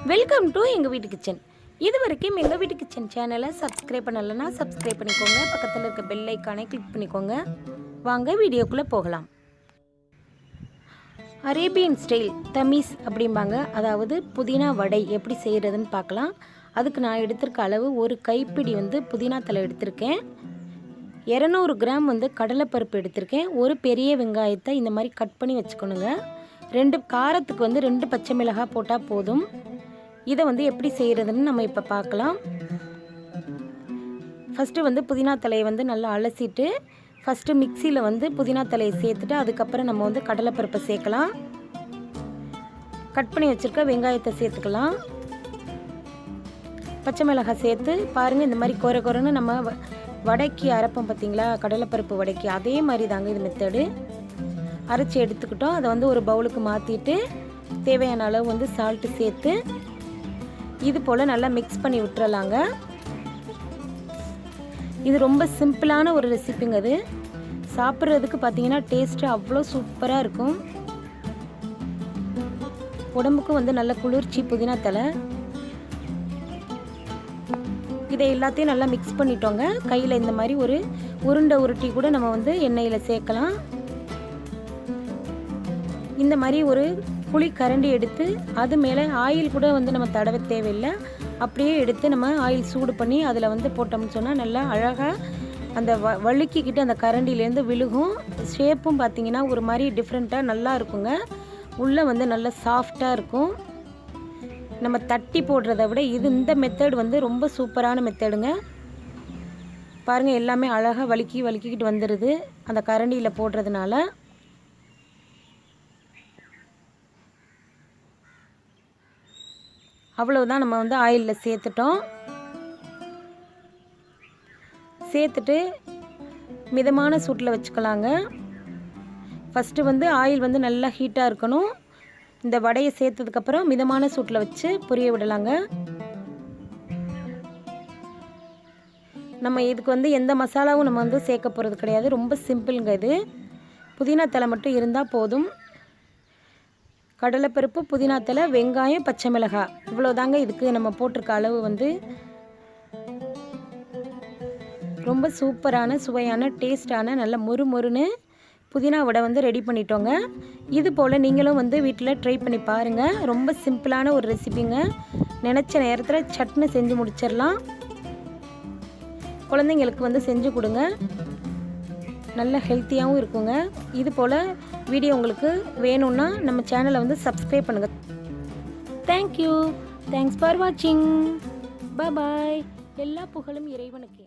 Welcome to எங்கள் வீட்டு kitchen. இது வரைக்கும் எங்கள் வீட்டு கிச்சன் சேனலை சப்ஸ்கிரைப் பண்ணலைன்னா சப்ஸ்கிரைப் பண்ணிக்கோங்க. பக்கத்தில் இருக்க பெல் ஐக்கானை கிளிக் பண்ணிக்கோங்க. வாங்க வீடியோக்குள்ளே போகலாம். அரேபியன் ஸ்டைல் தமீஸ் அப்படிம்பாங்க, அதாவது புதினா வடை எப்படி செய்கிறதுன்னு பார்க்கலாம். அதுக்கு நான் எடுத்திருக்க அளவு ஒரு கைப்பிடி புதினா தலை எடுத்திருக்கேன். 200 கிராம் கடலைப்பருப்பு எடுத்திருக்கேன். ஒரு பெரிய வெங்காயத்தை இந்த மாதிரி கட் பண்ணி வச்சுக்கணுங்க. 2 காரத்துக்கு 2 பச்சை மிளகாய் போட்டால் போதும். இதை எப்படி செய்கிறதுன்னு நம்ம இப்போ பார்க்கலாம். ஃபஸ்ட்டு புதினா தலையை நல்லா அலசிட்டு ஃபஸ்ட்டு மிக்சியில் புதினா தலையை சேர்த்துட்டு அதுக்கப்புறம் நம்ம கடலைப்பருப்பை சேர்க்கலாம். கட் பண்ணி வச்சுருக்க வெங்காயத்தை சேர்த்துக்கலாம். பச்சை மிளகாய் சேர்த்து பாருங்கள், இந்த மாதிரி குறை குறைன்னு நம்ம வடைக்கு அரைப்போம் பார்த்திங்களா, கடலைப்பருப்பு வடைக்கு, அதே மாதிரி தாங்க இது மெத்தடு. அரைச்சி எடுத்துக்கிட்டோம். அதை ஒரு பவுலுக்கு மாற்றிட்டு தேவையான அளவு சால்ட்டு சேர்த்து இது போல் நல்லா மிக்ஸ் பண்ணி விட்டுறலாங்க. இது ரொம்ப சிம்பிளான ஒரு ரெசிபிங்க. அது சாப்பிட்றதுக்கு பார்த்தீங்கன்னா டேஸ்ட்டு அவ்வளோ சூப்பராக இருக்கும். உடம்புக்கும் நல்ல குளிர்ச்சி புதினா தலை. இதை எல்லாத்தையும் நல்லா மிக்ஸ் பண்ணிட்டோங்க. கையில் இந்த மாதிரி ஒரு உருண்டை உருட்டி கூட நம்ம எண்ணெயில் சேர்க்கலாம். இந்த மாதிரி ஒரு புளி கரண்டி எடுத்து அது மேலே ஆயில் கூட நம்ம தடவை தேவையில்லை. அப்படியே எடுத்து நம்ம ஆயில் சூடு பண்ணி அதில் போட்டோம்னு சொன்னால் நல்லா அழகாக அந்த வழுக்கிக்கிட்டு அந்த கரண்டிலேருந்து விழுகும். ஷேப்பும் பார்த்திங்கன்னா ஒரு மாதிரி டிஃப்ரெண்ட்டாக நல்லா இருக்குங்க. உள்ளே நல்லா சாஃப்டாக இருக்கும். நம்ம தட்டி போடுறத விட இந்த மெத்தட் ரொம்ப சூப்பரான மெத்தடுங்க. பாருங்கள், எல்லாமே அழகாக வழுக்கிக்கிட்டு வந்துடுது அந்த கரண்டியில் போடுறதுனால. அவ்வளவுதான், நம்ம ஆயிலில் சேர்த்துட்டோம். சேர்த்துட்டு மிதமான சூட்டில் வச்சுக்கலாங்க. ஃபஸ்ட்டு ஆயில் நல்லா ஹீட்டாக இருக்கணும். இந்த வடையை சேர்த்ததுக்கப்புறம் மிதமான சூட்டில் வச்சு பொரிய விடலாங்க. நம்ம இதுக்கு எந்த மசாலாவும் நம்ம சேர்க்க போகிறது கிடையாது. ரொம்ப சிம்பிளுங்க. இது புதினா தலை மட்டும் இருந்தால் போதும். கடலைப்பருப்பு, புதினா தலை, வெங்காயம், பச்சை மிளகாய், இவ்வளோதாங்க இதுக்கு நம்ம போட்டிருக்க அளவு. ரொம்ப சூப்பரான சுவையான டேஸ்டான நல்ல மொறுன்னு புதினா வடை ரெடி பண்ணிட்டோங்க. இது போல் நீங்களும் வீட்டில் ட்ரை பண்ணி பாருங்கள். ரொம்ப சிம்பிளான ஒரு ரெசிபிங்க. நினச்ச நேரத்தில் சட்னி செஞ்சு முடிச்சிடலாம். குழந்தைங்களுக்கு செஞ்சு கொடுங்க. நல்ல ஹெல்த்தியாகவும் இருக்குங்க. இது போல் வீடியோ உங்களுக்கு வேணும்னா நம்ம சேனலை சப்ஸ்கிரைப் பண்ணுங்கள். தேங்க்யூ. தேங்க்ஸ் ஃபார் வாட்சிங். பாய். எல்லா புகழும் இறைவனுக்கு.